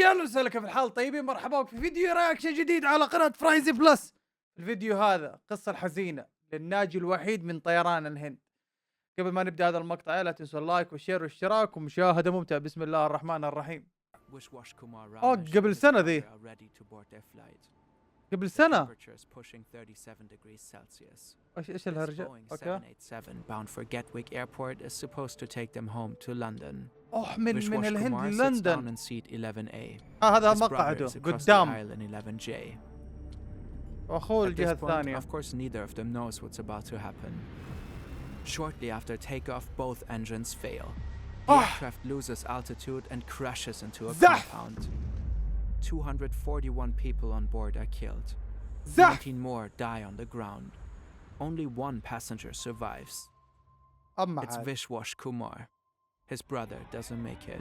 اهلا وسهلا، كيف الحال؟ طيبين؟ مرحبا بك في فيديو رياكشن جديد على قناة فرايزي بلس. الفيديو هذا قصة الحزينة للناجي الوحيد من طيران الهند. قبل ما نبدأ هذا المقطع لا تنسوا اللايك والشير والاشتراك ومشاهدة ممتعة. بسم الله الرحمن الرحيم. قبل سنة ذي، قبل سنة. ايش الهرجة؟ اوكي. bound for Gatwick Airport is supposed to take them home to London. من الهند لندن. هذا His مقعده brother is across the قدام aisle in 11J. واخوه At الجهة this point, الثانية. of course, neither of them knows what's about to happen. Shortly after takeoff, both engines fail. The aircraft loses altitude and crashes into a compound. 241 people on board are killed. 19 more die on the ground. Only one passenger survives. It's Vishwash Kumar. His brother doesn't make it.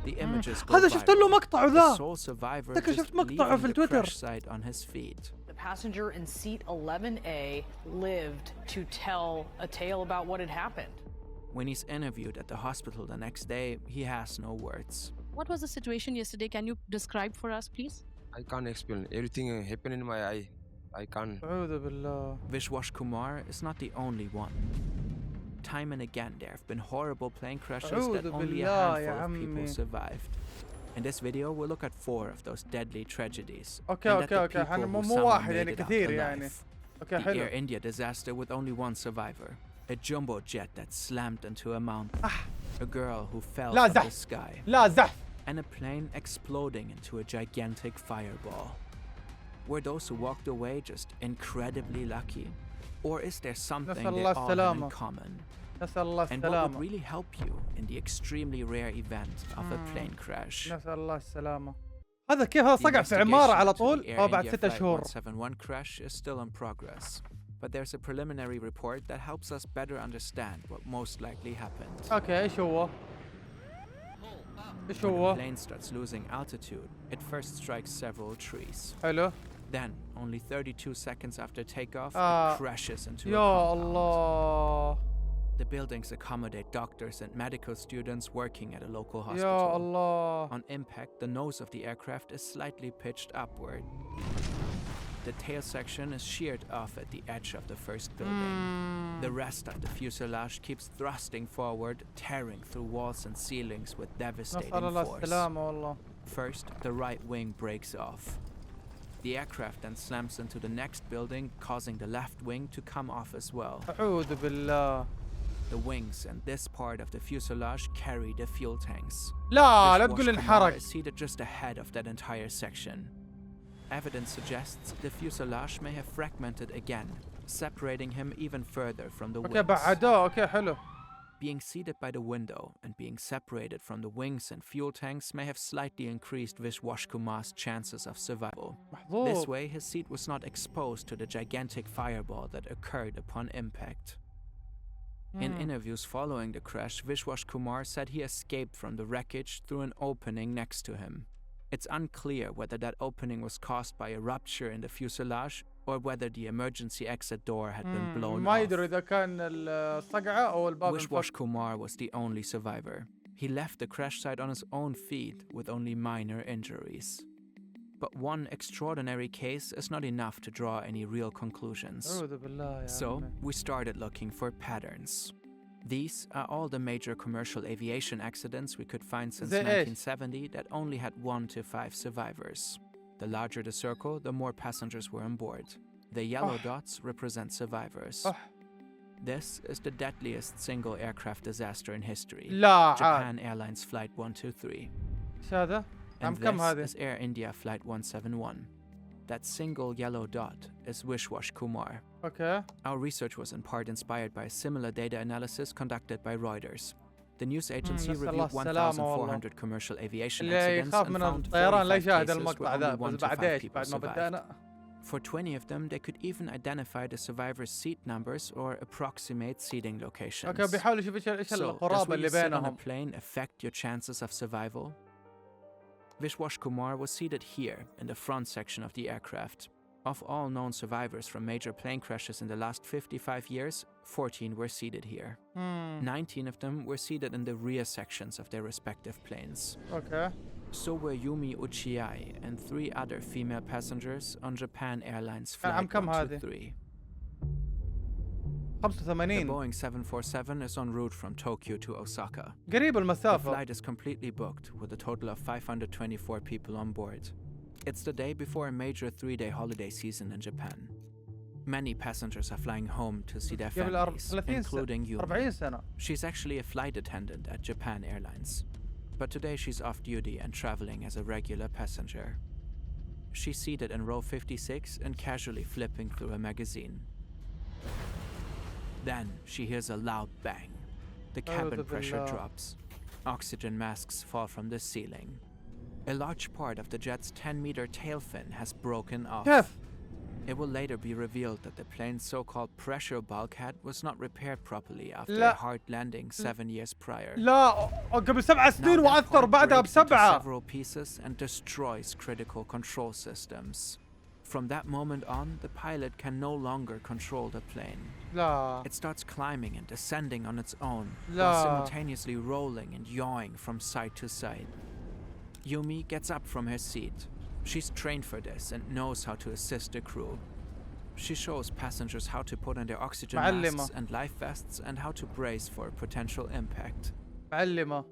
The images go هذا شفت له مقطع viral. ذا. The sole survivor شفت just مقطعه في leaving the التويتر. crash site on his feet. The passenger in seat 11A lived to tell a tale about what had happened. When he's interviewed at the hospital the next day, he has no words. What was the situation yesterday? Can you describe for us, please? I can't explain. Everything happened in my eye. I can't. أعوذ بالله. Vishwash Kumar is not the only one. Time and again, there have been horrible plane crashes that only a handful of people survived. In this video, we'll look at 4 of those deadly tragedies. اوكي احنا مو واحد يعني كثير يعني. اوكي The حلو. Air India disaster with only one survivor. A jumbo jet that slammed into a mountain. A girl who fell from the sky. لا زحف. And a plane exploding into a gigantic fireball. Were those who walked away just incredibly lucky? Or is there something they all have in common? نسأل الله And what would السلامة. really help you in the extremely rare event of a plane crash? نسأل الله السلامة. هذا كيف هذا صقع في عمارة على طول؟ أو بعد 6 شهور. 171 crash is still in progress. But there's a preliminary report that helps us better understand what most likely happened. اوكي ايش هو؟ ايش When هو؟ the plane starts losing altitude, it first strikes several trees. حلو. Then, only 32 seconds after takeoff, it crashes into a يا compound. الله. The buildings accommodate doctors and medical students working at a local يا hospital. الله. On impact, the nose of the aircraft is slightly pitched upward. The tail section is sheared off at the edge of the first building. The rest of the fuselage keeps thrusting forward, tearing through walls and ceilings with devastating نسأل الله force. السلامة والله. First, the right wing breaks off. The aircraft then slams into the next building, causing the left wing to come off as well. أعوذ بالله. The wings and this part of the fuselage carry the fuel tanks. لا Vishwash تقول Kumar انحرق. is seated just ahead of that entire section. Evidence suggests the fuselage may have fragmented again, separating him even further from the اوكي wings. بعدوه. اوكي حلو. Being seated by the window and being separated from the wings and fuel tanks may have slightly increased Vishwash Kumar's chances of survival. محظوظ. This way, his seat was not exposed to the gigantic fireball that occurred upon impact. In interviews following the crash, Vishwash Kumar said he escaped from the wreckage through an opening next to him. It's unclear whether that opening was caused by a rupture in the fuselage or whether the emergency exit door had been blown ما off. يدري إذا كان الصقعة أو الباب Vishwash انفك. Kumar was the only survivor. He left the crash site on his own feet with only minor injuries. But one extraordinary case is not enough to draw any real conclusions. أعوذ بالله يا So, عمي. we started looking for patterns. These are all the major commercial aviation accidents we could find since زي إيش؟ 1970 that only had 1 to 5 survivors. The larger the circle, the more passengers were on board. The yellow dots represent survivors. This is the deadliest single aircraft disaster in history. لا عاد. Japan Airlines Flight 123. ايش هذا؟ عام And كم this هذه؟ is Air India Flight 171. That single yellow dot is Vishwash Kumar. اوكي. Our research was in part inspired by similar data analysis conducted by Reuters. The news agency نسأل الله reviewed السلامة والله. 1,400 commercial aviation اللي accidents يخاف and من found الطيران لا 45 يشاهد cases where المقطع only ذا. 1 بس to 5 بعد ايش؟ people بعد ما survived. بدأنا. For 20 of them, they could even identify the survivors' seat numbers or approximate seating locations. اوكي بيحاول يشوف ايش So, does القرابة اللي really sitting on a بينهم. plane affect your chances of survival? Vishwash Kumar was seated here in the front section of the aircraft. Of all known survivors from major plane crashes in the last 55 years, 14 were seated here. 19 of them were seated in the rear sections of their respective planes. اوكي. So were Yumi Uchiai and 3 other female passengers on Japan Airlines عام Flight كم هذه؟ 123. The 85 Boeing 747 is en route from Tokyo to Osaka. قريب The المسافة. flight is completely booked with a total of 524 people on board. It's the day before a major 3-day holiday season in Japan. Many passengers are flying home to see their قبل families, 30 including Yumi. 40 سنة. She's actually a flight attendant at Japan Airlines. But today she's off duty and traveling as a regular passenger. She's seated in row 56 and casually flipping through a magazine. Then she hears a loud bang. The cabin pressure drops. Oxygen masks fall from the ceiling. A large part of the jet's 10-meter tail fin has broken off. كيف؟ It will later be revealed that the plane's so-called pressure bulkhead was not repaired properly after لا. a hard landing 7 years prior. لا قبل 7 Now سنين that وأثر part بعدها breaks into ب7. several pieces and destroys critical control systems. From that moment on, the pilot can no longer control the plane. لا. It starts climbing and descending on its own, لا. while simultaneously rolling and yawing from side to side. Yumi gets up from her seat. She's trained for this and knows how to assist the crew. She shows passengers how to put on their oxygen معلمة. masks and life vests and how to brace for potential impact. معلمة.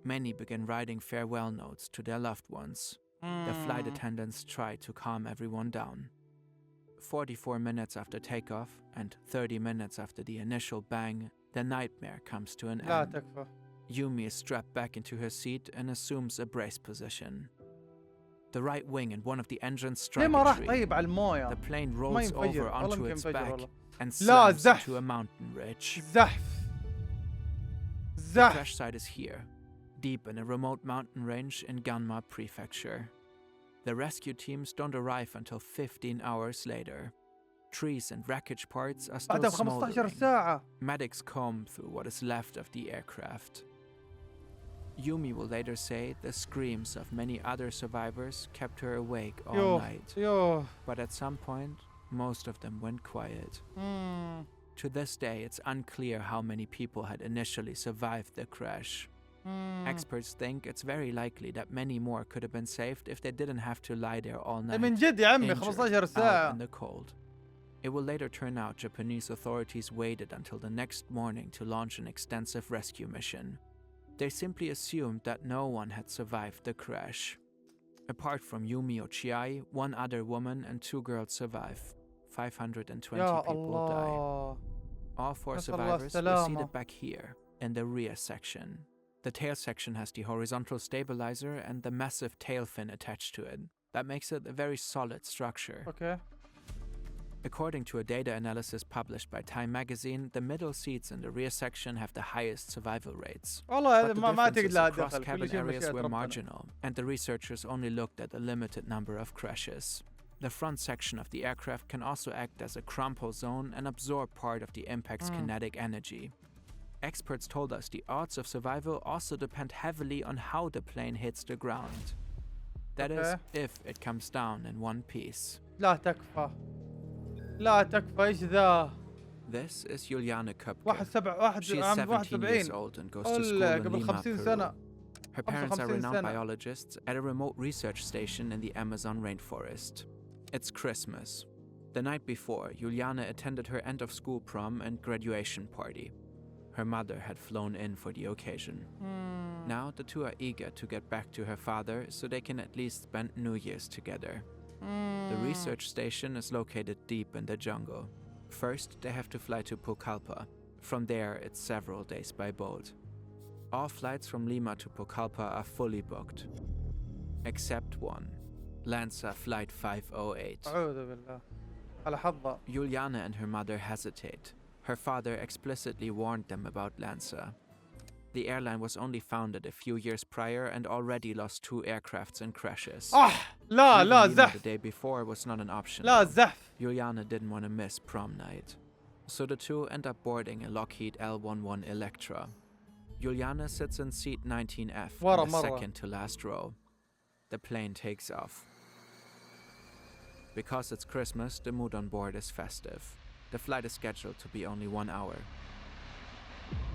Many begin writing farewell notes to their loved ones. The flight attendants try to calm everyone down. 44 minutes after takeoff and 30 minutes after the initial bang, the nightmare comes to an لا end. تكفى. Yumi is strapped back into her seat and assumes a brace position. The right wing and one of the engines ليه strike ما a راح tree. طيب على الموية؟ The plane ما rolls ينفجر. over والله onto يمكن its ينفجر back والله. and لا، slams زحف. into a mountain ridge. زحف. The زحف. crash site is here, deep in a remote mountain range in Ganma Prefecture. The rescue teams don't arrive until 15 hours later. Trees and wreckage parts are still بعدها ب15 smoldering. ساعة. Medics comb through what is left of the aircraft. Yumi will later say the screams of many other survivors kept her awake all يوه. night. يوه. But at some point, most of them went quiet. To this day, it's unclear how many people had initially survived the crash. Experts think it's very likely that many more could have been saved if they didn't have to lie there all night, من جد يا عمي injured, 15 out ساعة. in the cold. It will later turn out Japanese authorities waited until the next morning to launch an extensive rescue mission. They simply assumed that no one had survived the crash. Apart from Yumi Ochiai, 1 other woman and 2 girls survive. 520 يا people die. الله. All 4 نسأل الله survivors were السلامة. seated back here, in the rear section. The tail section has the horizontal stabilizer and the massive tail fin attached to it. That makes it a very solid structure. اوكي. According to a data analysis published by Time magazine, the middle seats in the rear section have the highest survival rates. والله But the ما تقدر differences لا across دخل. كل cabin شيء areas بمشيئة were ربنا. marginal, and the researchers only looked at a limited number of crashes. The front section of the aircraft can also act as a crumple zone and absorb part of the impact's kinetic energy. Experts told us the odds of survival also depend heavily on how the plane hits the ground. That is, Okay. if it comes down in one piece. لا تكفى. لا تكفى. ايش ذا؟ This is Juliane Köpke. واحد سبع واحد She's عام 17 years 71. old and goes to school ولا in قبل Lima, 50 Peru. سنة. Her parents are 55 renowned سنة. biologists at a remote research station in the Amazon rainforest. It's Christmas. The night before, Juliane attended her end-of-school prom and graduation party. Her mother had flown in for the occasion. Now the two are eager to get back to her father so they can at least spend New Year's together. The research station is located deep in the jungle. First, they have to fly to Pucallpa. From there, it's several days by boat. All flights from Lima to Pucallpa are fully booked. Except one. Lanza Flight 508. أعوذ بالله. على حظها. Juliane and her mother hesitate. Her father explicitly warned them about Lanza. The airline was only founded a few years prior and already lost 2 aircrafts in crashes. لا Leaving لا Lima the زحف. day before was not an option. لا زحف. Juliane didn't want to miss prom night. So the two end up boarding a Lockheed L-11 Electra. Juliane sits in seat 19F ورا in the مرة. second to last row. The plane takes off. Because it's Christmas, the mood on board is festive. The flight is scheduled to be only 1 hour.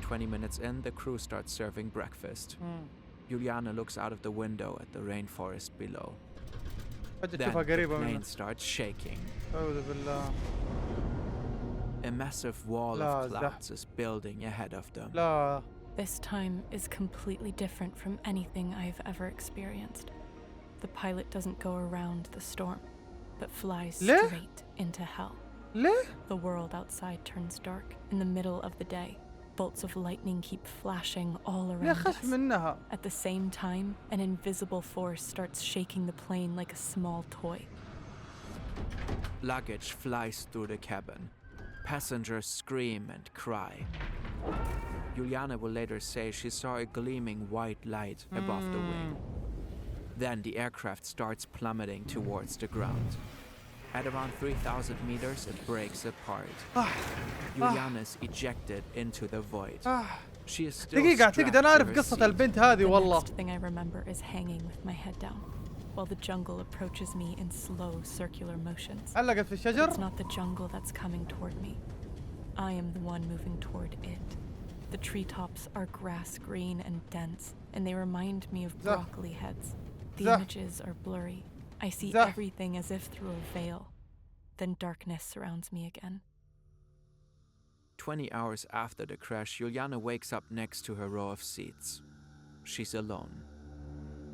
20 minutes in, the crew starts serving breakfast. Juliana looks out of the window at the rainforest below. فجأة Then تشوفها the قريبة منه. plane starts shaking. أعوذ بالله. A massive wall لا، of clouds is building ahead of them. لا. This time is completely different from anything I've ever experienced. The pilot doesn't go around the storm, but flies ليه؟ straight into hell. ليه؟ The world outside turns dark in the middle of the day. Bolts of lightning keep flashing all ليه around خف us. منها؟ At the same time, an invisible force starts shaking the plane like a small toy. Luggage flies through the cabin. Passengers scream and cry. Juliana will later say she saw a gleaming white light above the wing. Then the aircraft starts plummeting towards the ground. At around 3,000 meters, it breaks apart. Juliana is ejected into the void. She is still دقيقة أعتقد strapped أنا to أعرف her قصة seat. البنت هذه The والله. next thing I remember is hanging with my head down, while the jungle approaches me in slow circular motions. علقت في But it's الشجر. not the jungle that's coming toward me. I am the one moving toward it. The treetops are grass green and dense, and they remind me of Zah. broccoli heads. The Zah. images are blurry. I see Zah. everything as if through a veil. Then darkness surrounds me again. 20 hours after the crash, Juliana wakes up next to her row of seats. She's alone.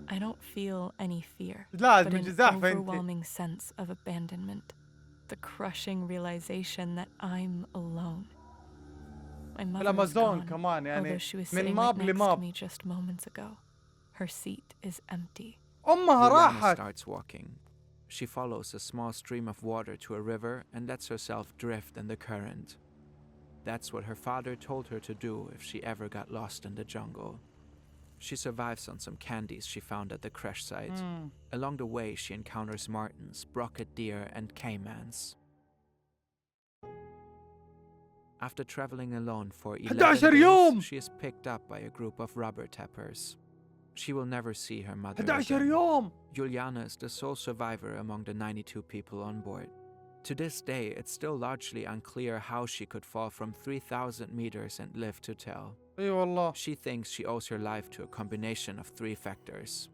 I don't feel any fear, لا but an بالجزاحة أنت. overwhelming sense of abandonment. The crushing realization that I'm alone. My mother is الأمازون gone, كمان يعني although she was من sitting right ماب next to لماب. me just moments ago. Her seat is empty. أمها Juliana راحت. starts walking. She follows a small stream of water to a river and lets herself drift in the current. That's what her father told her to do if she ever got lost in the jungle. She survives on some candies she found at the crash site. Along the way, she encounters martens, brocket deer, and caimans. After traveling alone for 11 11 يوم. days, she is picked up by a group of rubber tappers. She will never see her mother 11 again. يوم. Juliana is the sole survivor among the 92 people on board. To this day, it's still largely unclear how she could fall from 3,000 meters and live to tell. اي والله. She thinks she owes her life to a combination of three factors.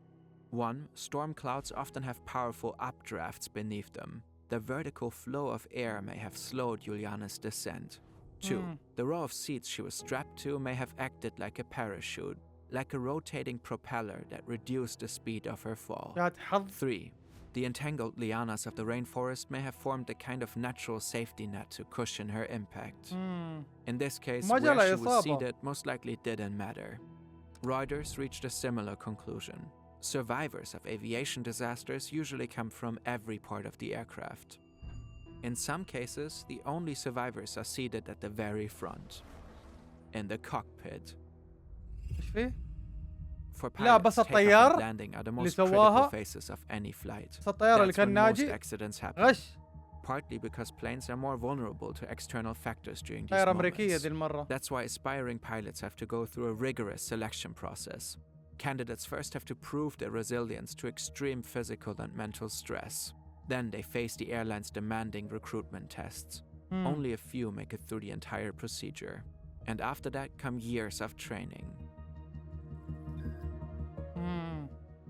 1. Storm clouds often have powerful updrafts beneath them. The vertical flow of air may have slowed Juliana's descent. 2. The row of seats she was strapped to may have acted like a parachute, like a rotating propeller that reduced the speed of her fall. يا حظ. 3. The entangled lianas of the rainforest may have formed a kind of natural safety net to cushion her impact. In this case, ما where جالها she was إصابة. seated most likely didn't matter. Reuters reached a similar conclusion. Survivors of aviation disasters usually come from every part of the aircraft. In some cases, the only survivors are seated at the very front, in the cockpit. ايش فيه؟ For لا، pilots, بس takeoff الطيار and landing are the اللي most critical سواها phases of any flight. بس الطيارة اللي That's كان when most ناجي accidents happen. غش. Partly because planes are more vulnerable to external factors during these طيارة أمريكية moments. ذي المرة. That's why aspiring pilots have to go through a rigorous selection process. Candidates first have to prove their resilience to extreme physical and mental stress. Then they face the airline's demanding recruitment tests. Only a few make it through the entire procedure. And after that come years of training.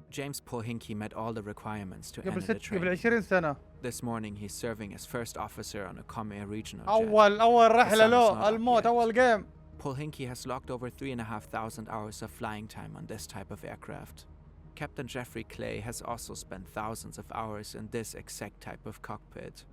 James Polhinky met all the requirements to قبل enter the قبل training. 20 سنة. This morning he's serving as first officer on a Comair regional jet. أول رحلة The sun is له not up الموت yet. أول جيم. Polhinky has logged over 3,500 hours of flying time on this type of aircraft. Captain Jeffrey Clay has also spent thousands of hours in this exact type of cockpit.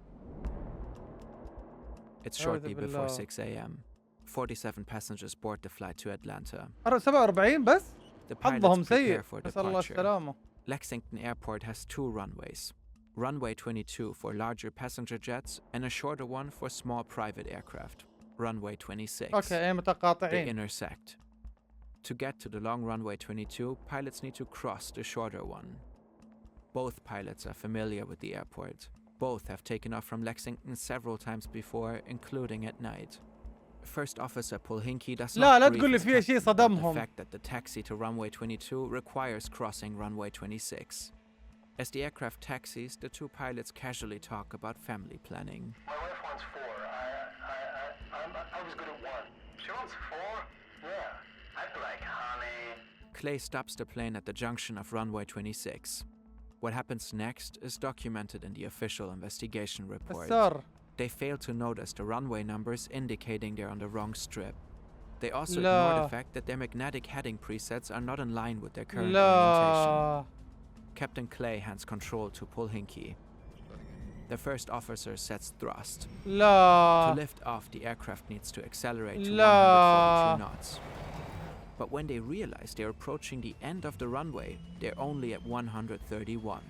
It's shortly before 6 a.m. 47 passengers board the flight to Atlanta. 47 بس. The حظهم pilots سيء. prepare for نسأل الله departure. السلامة. Lexington Airport has two runways. Runway 22 for larger passenger jets and a shorter one for small private aircraft. Runway 26. اوكي اي They متقاطعين. intersect. To get to the long runway 22, pilots need to cross the shorter one. Both pilots are familiar with the airport. Both have taken off from Lexington several times before, including at night. First Officer Polhinky does لا not لا brief تقول لي his فيها شيء captain about the صدمهم. fact that the taxi to runway 22 requires crossing runway 26. As the aircraft taxis, the two pilots casually talk about family planning. My wife wants 4. I was good at 1. She wants 4? Yeah. I'd be like, honey. Clay stops the plane at the junction of runway 26. What happens next is documented in the official investigation report. السر. They fail to notice the runway numbers indicating they're on the wrong strip. They also لا. ignore the fact that their magnetic heading presets are not in line with their current لا. orientation. Captain Clay hands control to Polhinky. The first officer sets thrust. To لا. lift off, the aircraft needs to accelerate to لا. 142 knots. But when they realize they're approaching the end of the runway, they're only at 131.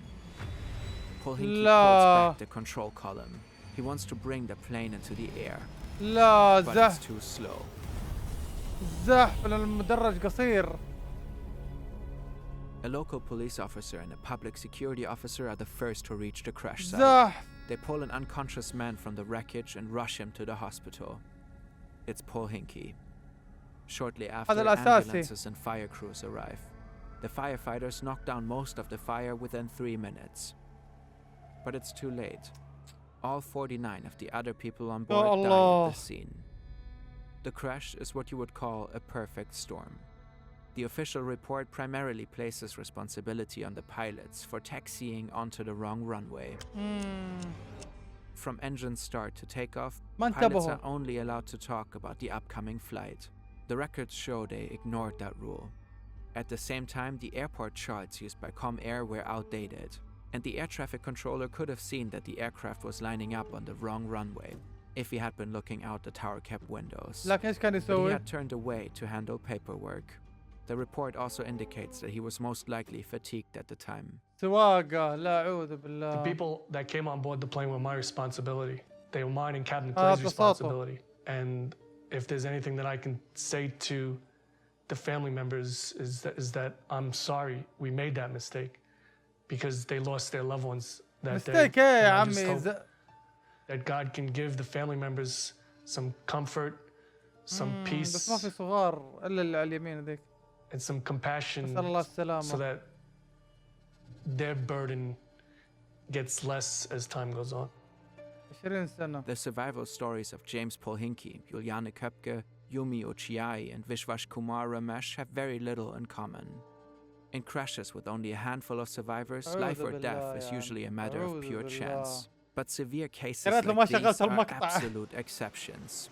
Polhinky pulls لا. back the control column. He wants to bring the plane into the air, لا. but it's زحف. too slow. زحف لأن المدرج قصير. A local police officer and a public security officer are the first to reach the crash site. زحف. They pull an unconscious man from the wreckage and rush him to the hospital. It's Polhinky. Shortly after, هذا الأساسي. ambulances and fire crews arrive. The firefighters knock down most of the fire within 3 minutes. But it's too late. All 49 of the other people on board die at Allah. the scene. The crash is what you would call a perfect storm. The official report primarily places responsibility on the pilots for taxiing onto the wrong runway. From engine start to takeoff, ما pilots انتبهوا. are only allowed to talk about the upcoming flight. The records show they ignored that rule. At the same time, the airport charts used by ComAir were outdated, and the air traffic controller could have seen that the aircraft was lining up on the wrong runway if he had been looking out the tower cap windows. لكن إيش كان But he يسوي؟ had turned away to handle paperwork. The report also indicates that he was most likely fatigued at the time. سواقة. لا أعوذ The بالله. people that came on board the plane were my responsibility. They were mine and Captain Ah, Clay's بساطة. responsibility. And if there's anything that I can say to the family members is that I'm sorry we made that mistake because they lost their loved ones that day. مستيك إيه يا And I just عمي. hope that God can give the family members some comfort, some بس ما في peace, صغار إلا اللي على اليمين ذيك. and some compassion نسأل الله so السلامة. that their burden gets less as time goes on. 20 سنة. The survival stories of James Polhinky, Juliane Köpke, Yumi Ochiai, and Vishwash Kumar Ramesh have very little in common. In crashes with only a handful of survivors, أعوذ life or بالله death is يعني. usually a matter of أعوذ pure بالله. chance. But severe cases يا ريت لو ما like these شغلت are المقطع. absolute exceptions.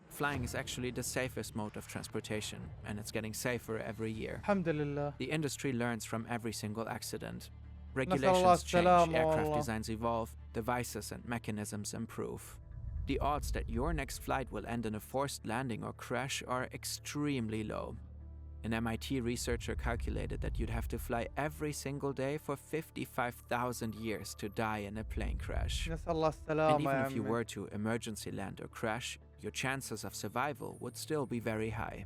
Flying is actually the safest mode of transportation, and it's getting safer every year. الحمد لله. The industry learns from every single accident. الله Regulations change, السلامة aircraft والله. designs evolve, devices and mechanisms improve. The odds that your next flight will end in a forced landing or crash are extremely low. An MIT researcher calculated that you'd have to fly every single day for 55,000 years to die in a plane crash. نسأل الله And السلامة even يا if you عمي. were to emergency land or crash, your chances of survival would still be very high.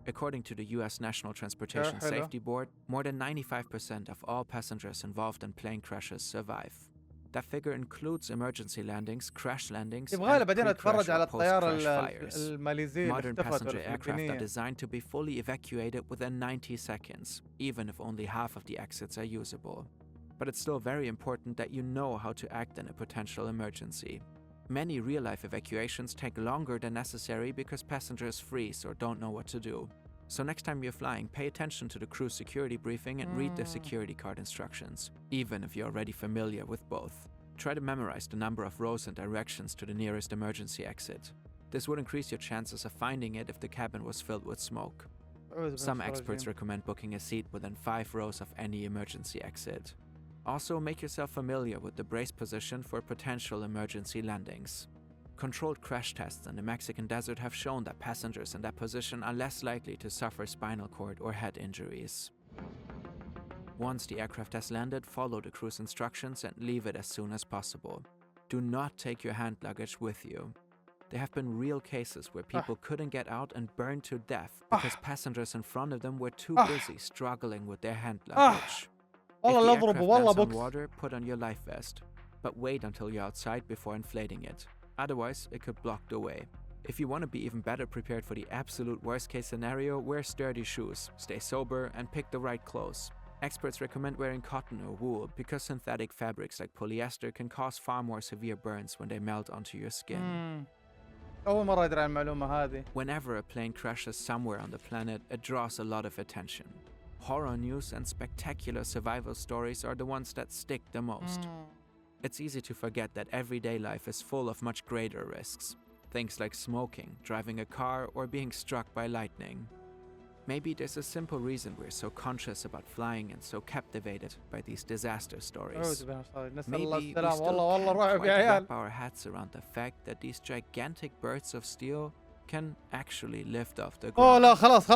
According to the US National Transportation hello. Safety Board, more than 95% of all passengers involved in plane crashes survive. That figure includes emergency landings, crash landings, يبغى له and بعدين اتفرج pre-crash على or الطيارة post-crash fires. الماليزية اللي Modern اختفت passenger aircraft are والفلبينية. designed to be fully evacuated within 90 seconds, even if only half of the exits are usable. But it's still very important that you know how to act in a potential emergency. Many real-life evacuations take longer than necessary because passengers freeze or don't know what to do. So next time you're flying, pay attention to the crew security briefing and read the security card instructions, even if you're already familiar with both. Try to memorize the number of rows and directions to the nearest emergency exit. This would increase your chances of finding it if the cabin was filled with smoke. أعوذ Some بالله experts الرجيم. recommend booking a seat within 5 rows of any emergency exit. Also, make yourself familiar with the brace position for potential emergency landings. Controlled crash tests in the Mexican desert have shown that passengers in that position are less likely to suffer spinal cord or head injuries. Once the aircraft has landed, follow the crew's instructions and leave it as soon as possible. Do not take your hand luggage with you. There have been real cases where people couldn't get out and burned to death because passengers in front of them were too busy struggling with their hand luggage. If والله the لا aircraft اضربه والله lands on بوكس. water, put on your life vest. But wait until you're outside before inflating it. Otherwise, it could block the way. If you want to be even better prepared for the absolute worst case scenario, wear sturdy shoes, stay sober, and pick the right clothes. Experts recommend wearing cotton or wool because synthetic fabrics like polyester can cause far more severe burns when they melt onto your skin. اول مره ادري عن المعلومه هذه. Whenever a plane crashes somewhere on the planet, it draws a lot of attention. Horror news and spectacular survival stories are the ones that stick the most. It's easy to forget that everyday life is full of much greater risks. Things like smoking, driving a car, or being struck by lightning. Maybe there's a simple reason we're so conscious about flying and so captivated by these disaster stories. نسال الله Maybe we السلامه. still والله can't رعب يا quite عيال. wrap our heads around the fact that these gigantic birds of steel can actually lift off the اوه ground. لا خلاص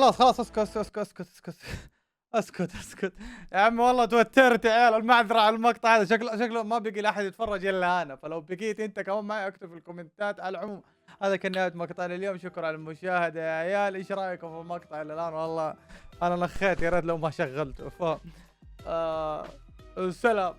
اسكت يا عم والله توترت يا عيال. المعذرة على المقطع هذا. شكله ما بقي لاحد يتفرج الا انا، فلو بقيت انت كمان معي اكتب في الكومنتات. على العموم هذا كان نهاية مقطعنا اليوم. شكرا على المشاهدة يا عيال. ايش رايكم في المقطع الى الان؟ والله انا نخيت، يا ريت لو ما شغلته. سلام.